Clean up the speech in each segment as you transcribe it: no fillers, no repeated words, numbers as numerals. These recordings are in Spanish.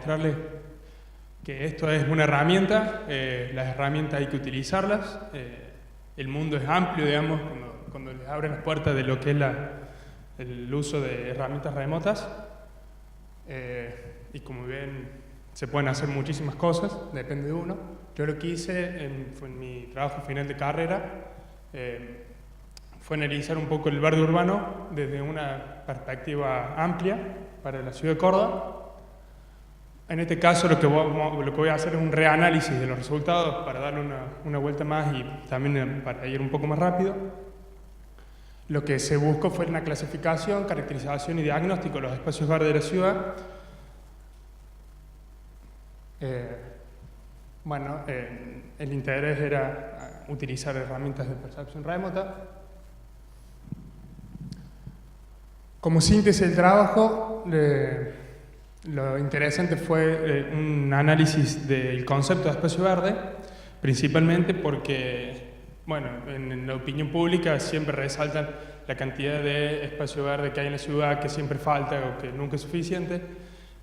mostrarles que esto es una herramienta, las herramientas hay que utilizarlas, el mundo es amplio, digamos, cuando les abren las puertas de lo que es el uso de herramientas remotas, y como ven, se pueden hacer muchísimas cosas, depende de uno. Yo lo que hice fue en mi trabajo final de carrera, fue analizar un poco el verde urbano desde una perspectiva amplia para la ciudad de Córdoba. En este caso lo que voy a hacer es un reanálisis de los resultados para darle una vuelta más y también para ir un poco más rápido. Lo que se buscó fue una clasificación, caracterización y diagnóstico de los espacios verdes de la ciudad. El interés era utilizar herramientas de percepción remota. Como síntesis del trabajo, lo interesante fue un análisis del concepto de espacio verde, principalmente porque, bueno, en la opinión pública siempre resaltan la cantidad de espacio verde que hay en la ciudad, que siempre falta o que nunca es suficiente,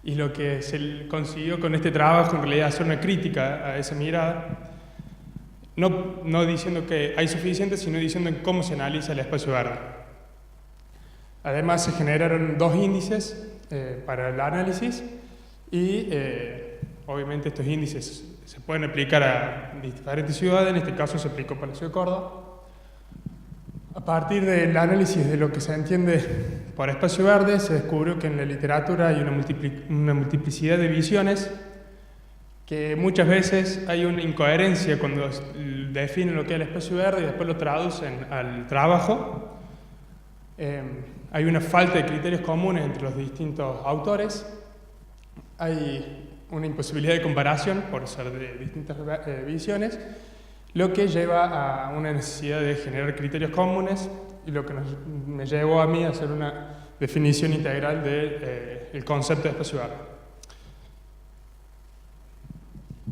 y lo que se consiguió con este trabajo en realidad es hacer una crítica a esa mirada, no diciendo que hay suficiente, sino diciendo en cómo se analiza el espacio verde. Además se generaron dos índices para el análisis y obviamente estos índices se pueden aplicar a diferentes ciudades, en este caso se aplicó para la ciudad de Córdoba. A partir del análisis de lo que se entiende por espacio verde, se descubrió que en la literatura hay una multiplicidad de visiones, que muchas veces hay una incoherencia cuando definen lo que es el espacio verde y después lo traducen al trabajo. Hay una falta de criterios comunes entre los distintos autores, hay una imposibilidad de comparación por ser de distintas visiones, lo que lleva a una necesidad de generar criterios comunes y lo que me llevó a mí a hacer una definición integral del concepto de espacio verde.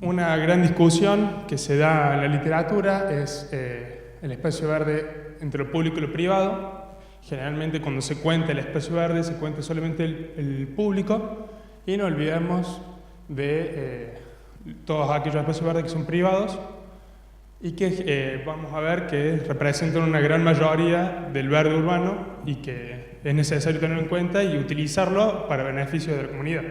Una gran discusión que se da en la literatura es el espacio verde entre lo público y lo privado. Generalmente cuando se cuenta el espacio verde se cuenta solamente el público y no olvidemos de todos aquellos espacios verdes que son privados y que vamos a ver que representan una gran mayoría del verde urbano y que es necesario tenerlo en cuenta y utilizarlo para beneficio de la comunidad.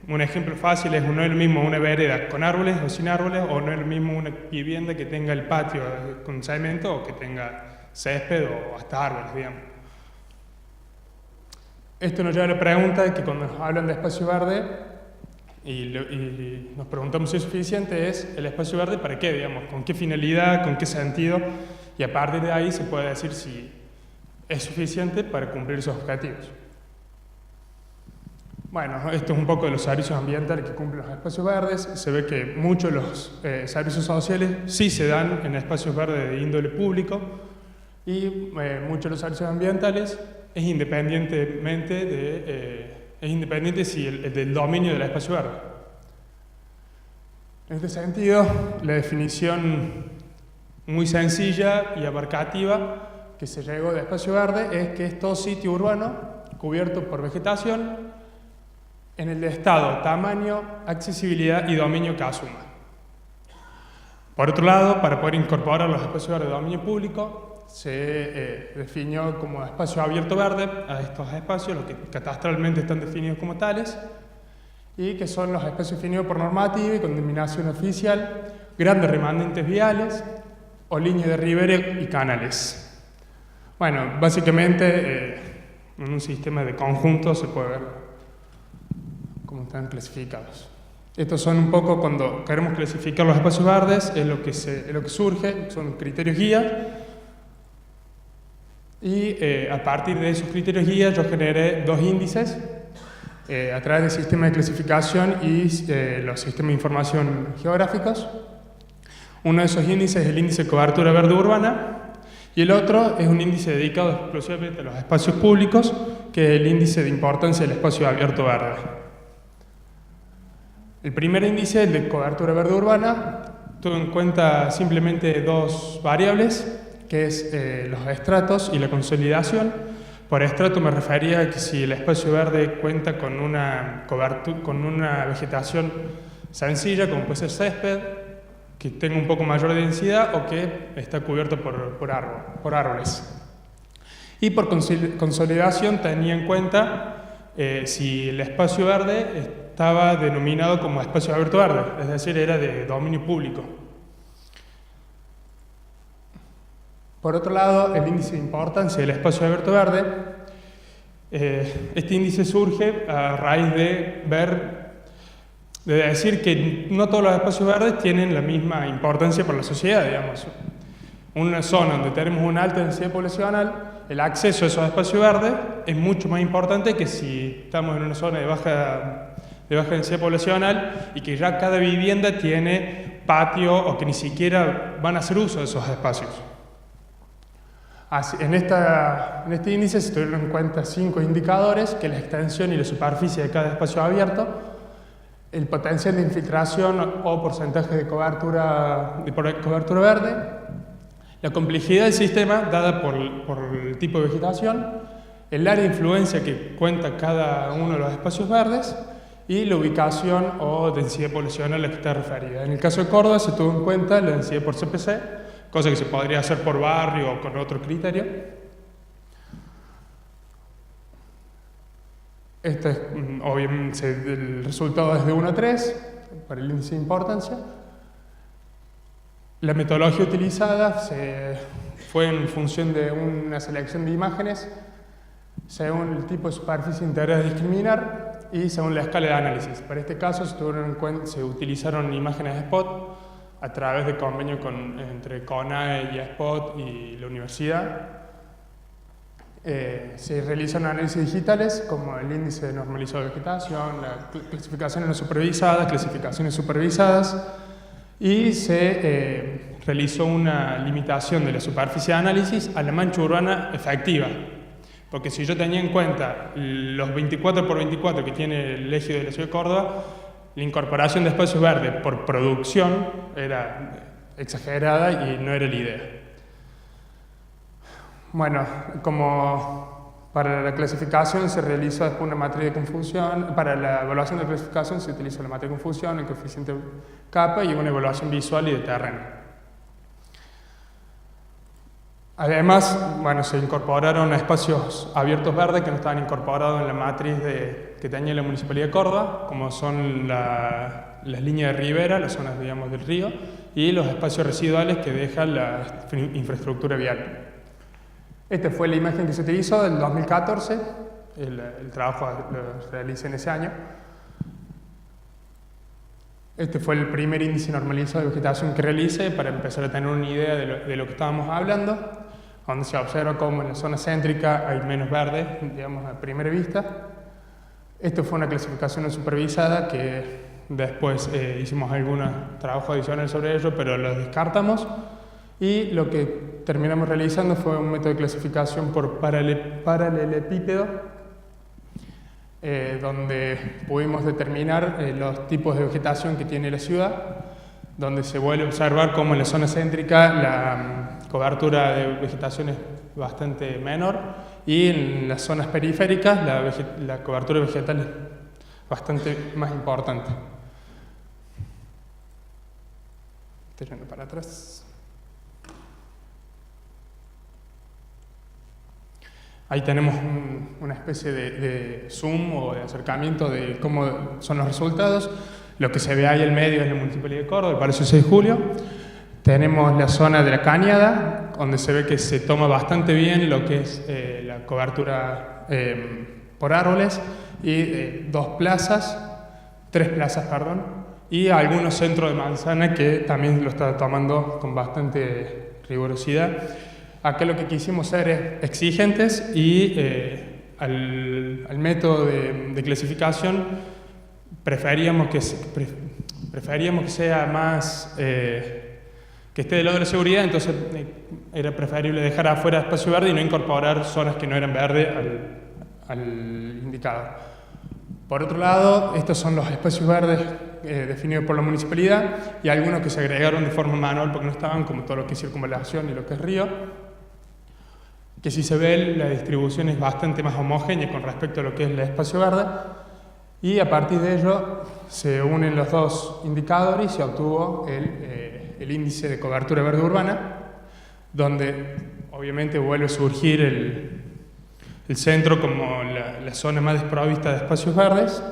Un ejemplo fácil es no es lo mismo una vereda con árboles o sin árboles, o no es lo mismo una vivienda que tenga el patio con cemento o que tenga césped o hasta árboles, digamos. Esto nos lleva a la pregunta de que cuando nos hablan de espacio verde y nos preguntamos si es suficiente, es el espacio verde para qué, digamos, con qué finalidad, con qué sentido, y a partir de ahí se puede decir si es suficiente para cumplir esos objetivos. Bueno, esto es un poco de los servicios ambientales que cumplen los espacios verdes. Se ve que muchos de los servicios sociales sí se dan en espacios verdes de índole público y muchos de los servicios ambientales es independiente del dominio del espacio verde. En este sentido, la definición muy sencilla y abarcativa que se llegó de espacio verde es que es todo sitio urbano cubierto por vegetación en el estado, tamaño, accesibilidad y dominio que asuma. Por otro lado, para poder incorporar los espacios verdes de dominio público, se definió como espacio abierto verde a estos espacios, los que catastralmente están definidos como tales, y que son los espacios definidos por normativa y con denominación oficial, grandes remanentes viales o líneas de ribera y canales. Bueno, básicamente en un sistema de conjuntos se puede ver cómo están clasificados. Estos son un poco cuando queremos clasificar los espacios verdes, es lo que surge, son criterios guía. Y a partir de esos criterios guía yo generé dos índices a través del sistema de clasificación y los sistemas de información geográficos. Uno de esos índices es el índice de cobertura verde urbana y el otro es un índice dedicado exclusivamente a los espacios públicos, que es el índice de importancia del espacio abierto verde. El primer índice, el de cobertura verde urbana, tuvo en cuenta simplemente dos variables, que es los estratos y la consolidación, Por estrato me refería a que si el espacio verde cuenta con una vegetación sencilla, como puede ser césped, que tenga un poco mayor densidad o que está cubierto por árboles. Y por consolidación tenía en cuenta si el espacio verde estaba denominado como espacio abierto verde, es decir, era de dominio público. Por otro lado, el índice de importancia del espacio abierto verde, este índice surge a raíz de decir que no todos los espacios verdes tienen la misma importancia para la sociedad, digamos. Una zona donde tenemos una alta densidad poblacional, el acceso a esos espacios verdes es mucho más importante que si estamos en una zona de baja densidad poblacional y que ya cada vivienda tiene patio o que ni siquiera van a hacer uso de esos espacios. En este índice se tuvieron en cuenta 5 indicadores, que es la extensión y la superficie de cada espacio abierto, el potencial de infiltración o porcentaje de cobertura verde, la complejidad del sistema dada por el tipo de vegetación, el área de influencia que cuenta cada uno de los espacios verdes y la ubicación o densidad poblacional a la que está referida. En el caso de Córdoba se tuvo en cuenta la densidad por CPC, cosa que se podría hacer por barrio o con otro criterio. Este es, obviamente, el resultado es de 1 a 3 para el índice de importancia. La metodología utilizada fue en función de una selección de imágenes según el tipo de superficie interés a discriminar y según la escala de análisis. Para este caso se utilizaron imágenes de spot a través de convenio entre CONAE y SPOT y la universidad. Se realizan análisis digitales como el índice normalizado de vegetación, las clasificaciones no supervisadas, clasificaciones supervisadas, y se realizó una limitación de la superficie de análisis a la mancha urbana efectiva. Porque si yo tenía en cuenta los 24 por 24 que tiene el eje de la ciudad de Córdoba, la incorporación de espacios verdes por producción era exagerada y no era la idea. Bueno, como para la clasificación se realizó después una matriz de confusión, para la evaluación de clasificación se utilizó la matriz de confusión, el coeficiente capa y una evaluación visual y de terreno. Además, bueno, se incorporaron espacios abiertos verdes que no estaban incorporados en la matriz que tenía la Municipalidad de Córdoba, como son las líneas de ribera, las zonas, digamos, del río, y los espacios residuales que deja la infraestructura vial. Esta fue la imagen que se utilizó del 2014, el trabajo lo realicé en ese año. Este fue el primer índice normalizado de vegetación que realicé para empezar a tener una idea de lo que estábamos hablando, donde se observa cómo en la zona céntrica hay menos verde, digamos, a primera vista. Esto fue una clasificación no supervisada que después hicimos algunos trabajos adicionales sobre ello, pero los descartamos. Y lo que terminamos realizando fue un método de clasificación por paralelepípedo, donde pudimos determinar los tipos de vegetación que tiene la ciudad, donde se vuelve a observar cómo en la zona céntrica la cobertura de vegetación es bastante menor y en las zonas periféricas la cobertura vegetal es bastante más importante. Estoy yendo para atrás. Ahí tenemos una especie de zoom o de acercamiento de cómo son los resultados. Lo que se ve ahí en medio es la Municipalidad de Córdoba, el Palacio 6 de Julio. Tenemos la zona de la Cañada, donde se ve que se toma bastante bien lo que es la cobertura por árboles, y 3 plazas, y algunos centros de manzana que también lo está tomando con bastante rigurosidad. Acá lo que quisimos ser es exigentes y al método de clasificación preferíamos que sea más, que esté del lado de la seguridad, entonces era preferible dejar afuera espacio verde y no incorporar zonas que no eran verde al indicado. Por otro lado, estos son los espacios verdes definidos por la municipalidad y algunos que se agregaron de forma manual porque no estaban, como todo lo que es circunvalación y lo que es río, que si se ve la distribución es bastante más homogénea con respecto a lo que es el espacio verde, y a partir de ello se unen los dos indicadores y se obtuvo el índice de cobertura verde urbana, donde obviamente vuelve a surgir el centro como la zona más desprovista de espacios verdes.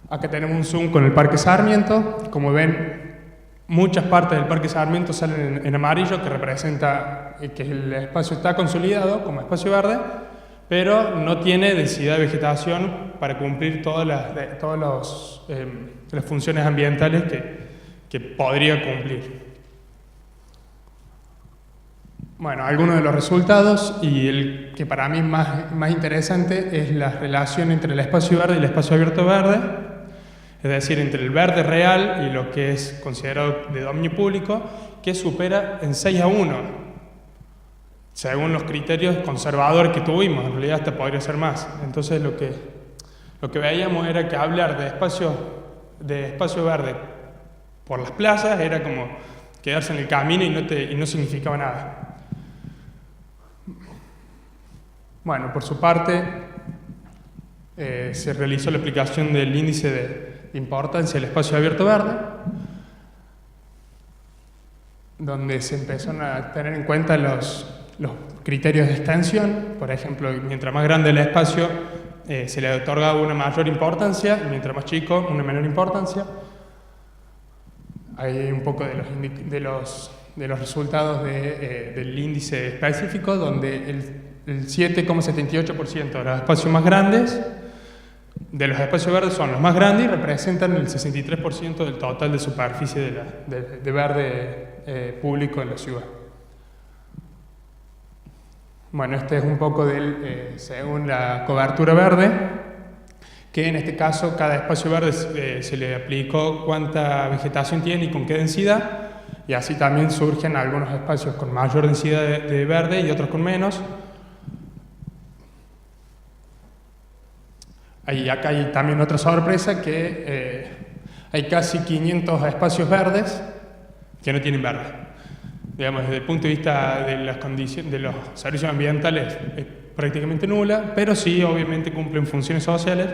Acá tenemos un zoom con el Parque Sarmiento. Como ven, muchas partes del Parque Sarmiento salen en amarillo, que representa que el espacio está consolidado como espacio verde, pero no tiene densidad de vegetación para cumplir todas las funciones ambientales que podría cumplir. Bueno, algunos de los resultados, y el que para mí es más interesante, es la relación entre el espacio verde y el espacio abierto verde, es decir, entre el verde real y lo que es considerado de dominio público, que supera en 6:1, según los criterios conservadores que tuvimos. En realidad hasta podría ser más. Entonces lo que veíamos era que hablar de espacio verde por las plazas era como quedarse en el camino y no significaba nada. Bueno, por su parte, se realizó la aplicación del índice de importancia del espacio abierto verde, donde se empezaron a tener en cuenta los criterios de extensión. Por ejemplo, mientras más grande el espacio, se le otorgaba una mayor importancia, y mientras más chico, una menor importancia. Hay un poco de los resultados del índice específico, donde el 7,78% de los espacios más grandes, de los espacios verdes, son los más grandes y representan el 63% del total de superficie de verde público en la ciudad. Bueno, este es un poco según la cobertura verde, que en este caso cada espacio verde se le aplicó cuánta vegetación tiene y con qué densidad, y así también surgen algunos espacios con mayor densidad de verde y otros con menos. Acá hay también otra sorpresa, que hay casi 500 espacios verdes que no tienen verde. Digamos, desde el punto de vista de las condiciones de los servicios ambientales es prácticamente nula, pero sí obviamente cumplen funciones sociales.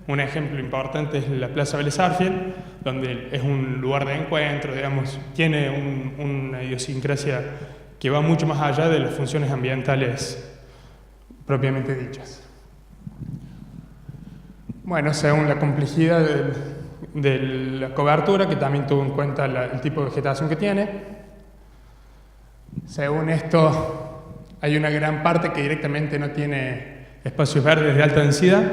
Un ejemplo importante es la Plaza Vélez Sarsfield, donde es un lugar de encuentro, digamos, tiene una idiosincrasia que va mucho más allá de las funciones ambientales propiamente dichas. Bueno, según la complejidad de la cobertura, que también tuvo en cuenta el tipo de vegetación que tiene, según esto, hay una gran parte que directamente no tiene espacios verdes de alta densidad.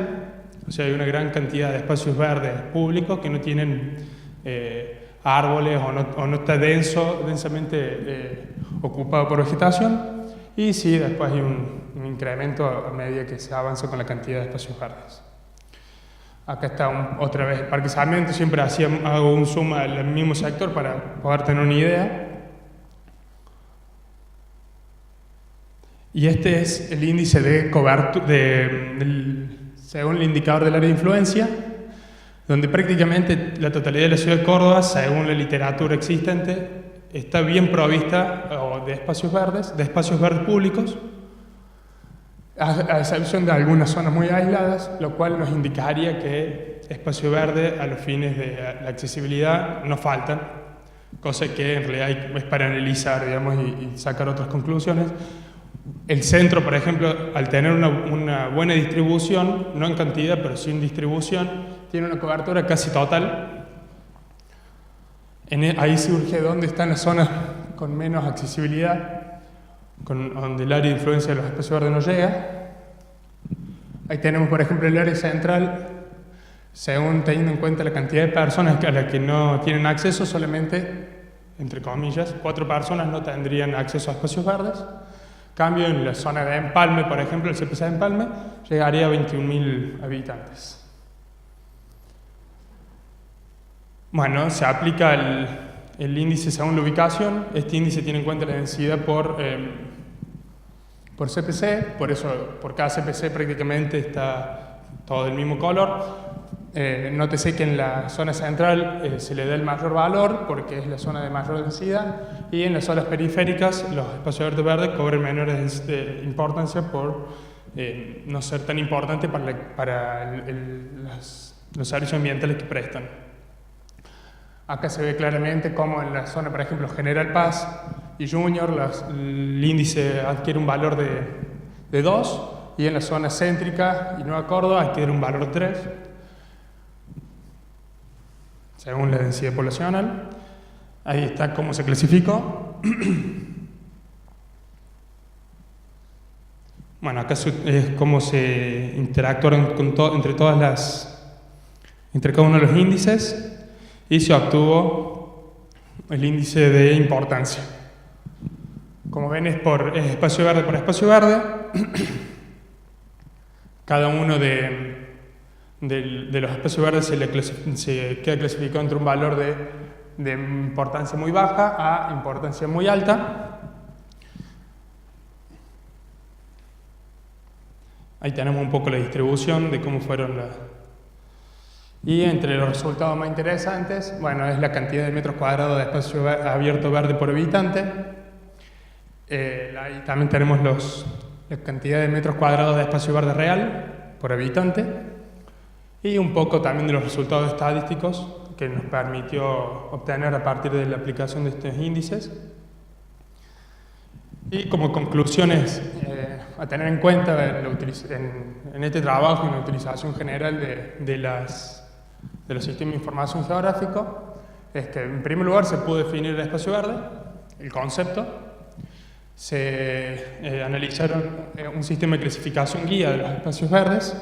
O sea, hay una gran cantidad de espacios verdes públicos que no tienen árboles o no está densamente ocupado por vegetación. Y sí, después hay un incremento a medida que se avanza con la cantidad de espacios verdes. Acá está otra vez el Parque Sarmiento. Siempre hago un zoom al mismo sector para poder tener una idea. Y este es el índice de cobertura según el indicador del área de influencia, donde prácticamente la totalidad de la ciudad de Córdoba, según la literatura existente, está bien provista de espacios verdes públicos, a excepción de algunas zonas muy aisladas, lo cual nos indicaría que espacio verde a los fines de la accesibilidad no faltan, cosa que en realidad es para analizar, digamos, y sacar otras conclusiones. El centro, por ejemplo, al tener una buena distribución, no en cantidad, pero sí en distribución, tiene una cobertura casi total. Ahí surge dónde están las zonas con menos accesibilidad, donde el área de influencia de los espacios verdes no llega. Ahí tenemos, por ejemplo, el área central, según teniendo en cuenta la cantidad de personas a las que no tienen acceso, solamente, entre comillas, 4 personas no tendrían acceso a espacios verdes. Cambio en la zona de Empalme, por ejemplo, el CPC de Empalme, llegaría a 21.000 habitantes. Bueno, se aplica el índice según la ubicación. Este índice tiene en cuenta la densidad por CPC, por eso por cada CPC prácticamente está todo del mismo color. Nótese que en la zona central se le da el mayor valor porque es la zona de mayor densidad, y en las zonas periféricas los espacios verdes cobran menor importancia por no ser tan importante para los servicios ambientales que prestan. Acá se ve claramente cómo en la zona, por ejemplo, General Paz y Junior, el índice adquiere un valor de 2, y en la zona céntrica y Nueva Córdoba adquiere un valor de 3, según la densidad poblacional. Ahí está cómo se clasificó. Bueno, acá es cómo se interactuaron entre cada uno de los índices, y se obtuvo el índice de importancia. Como ven, es espacio verde por espacio verde. Cada uno de los espacios verdes se queda clasificado entre un valor de importancia muy baja a importancia muy alta. Ahí tenemos un poco la distribución de cómo fueron Y entre los resultados más interesantes, bueno, es la cantidad de metros cuadrados de espacio abierto verde por habitante. Ahí también tenemos la cantidad de metros cuadrados de espacio verde real por habitante, y un poco también de los resultados estadísticos que nos permitió obtener a partir de la aplicación de estos índices. Y como conclusiones a tener en cuenta en este trabajo y en la utilización general de los sistemas de información geográfico, es que en primer lugar se pudo definir el espacio verde, el concepto. Se analizaron un sistema de clasificación guía de los espacios verdes.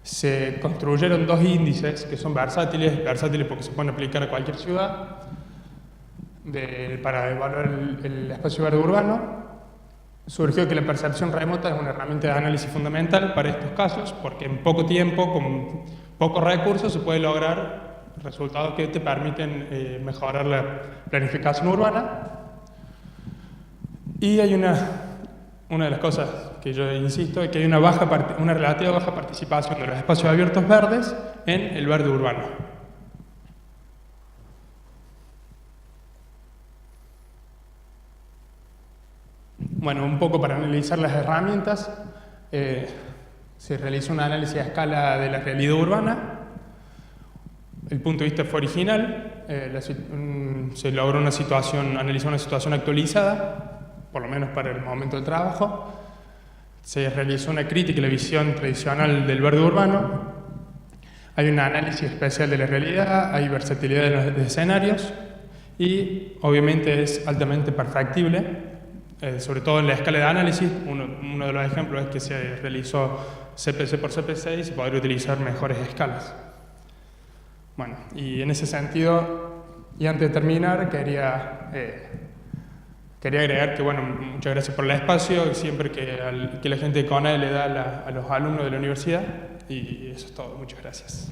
Se construyeron 2 índices que son versátiles porque se pueden aplicar a cualquier ciudad para evaluar el espacio verde urbano. Surgió que la percepción remota es una herramienta de análisis fundamental para estos casos, porque en poco tiempo, con pocos recursos, se puede lograr resultados que te permiten mejorar la planificación urbana. Y hay una de las cosas que yo insisto, es que hay una relativa baja participación de los espacios abiertos verdes en el verde urbano. Bueno, un poco para analizar las herramientas, se realizó un análisis a escala de la realidad urbana. El punto de vista fue original, se logró analizar una situación actualizada, por lo menos para el momento del trabajo. Se realizó una crítica a la visión tradicional del verde urbano. Hay un análisis especial de la realidad, hay versatilidad de escenarios, y obviamente es altamente perfectible. Sobre todo en la escala de análisis, uno de los ejemplos es que se realizó CPC por CPC y se podría utilizar mejores escalas. Bueno, y en ese sentido, y antes de terminar, quería agregar que, bueno, muchas gracias por el espacio, siempre que la gente de CONAE le da a los alumnos de la universidad, y eso es todo. Muchas gracias.